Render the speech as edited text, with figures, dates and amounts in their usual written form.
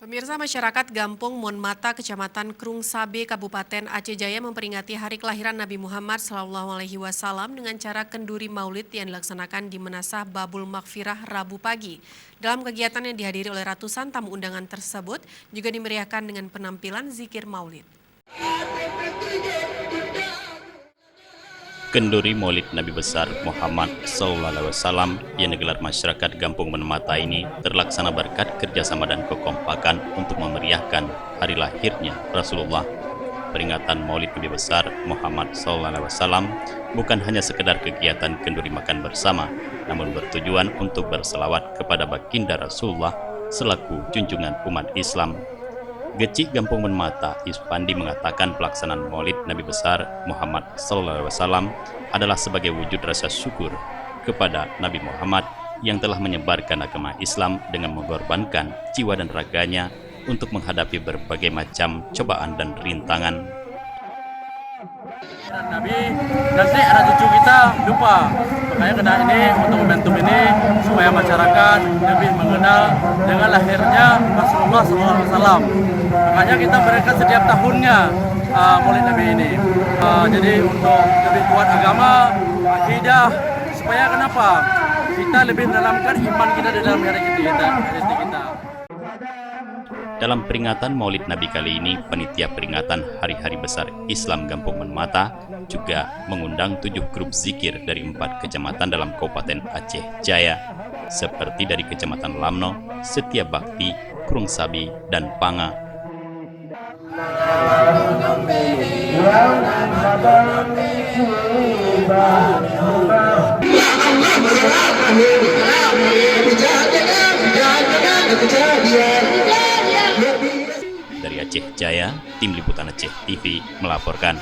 Pemirsa, masyarakat Gampung Monmata, Kecamatan Krung Sabe, Kabupaten Aceh Jaya memperingati hari kelahiran Nabi Muhammad SAW dengan cara kenduri maulid yang dilaksanakan di Menasah Babul Maghfirah Rabu pagi. Dalam kegiatan yang dihadiri oleh ratusan tamu undangan tersebut, juga dimeriahkan dengan penampilan zikir maulid. Kenduri Maulid Nabi besar Muhammad SAW yang digelar masyarakat Gampung Monmata ini terlaksana berkat kerjasama dan kekompakan untuk memeriahkan hari lahirnya Rasulullah. Peringatan Maulid Nabi besar Muhammad SAW bukan hanya sekedar kegiatan kenduri makan bersama, namun bertujuan untuk berselawat kepada baginda Rasulullah selaku junjungan umat Islam. Gecik Gampung Monmata, Ispandi mengatakan pelaksanaan Maulid Nabi besar Muhammad SAW adalah sebagai wujud rasa syukur kepada Nabi Muhammad yang telah menyebarkan agama Islam dengan mengorbankan jiwa dan raganya untuk menghadapi berbagai macam cobaan dan rintangan. Nabi, nanti anak cucu kita lupa. Makanya kena ini untuk momentum ini supaya masyarakat lebih mengenal dengan lahirnya Rasulullah SAW. Makanya kita berikan setiap tahunnya Maulid Nabi ini. Jadi untuk lebih kuat agama, akidah, supaya kenapa? Kita lebih mendalamkan iman kita di dalam hari kita. Dalam peringatan Maulid Nabi kali ini, panitia peringatan Hari-Hari Besar Islam Gampung Monmata juga mengundang 7 grup zikir dari 4 kecamatan dalam Kabupaten Aceh Jaya, seperti dari Kecamatan Lamno, Setia Bakti, Krung Sabi, dan Panga. Dari Aceh Jaya, Tim Liputan Aceh TV melaporkan.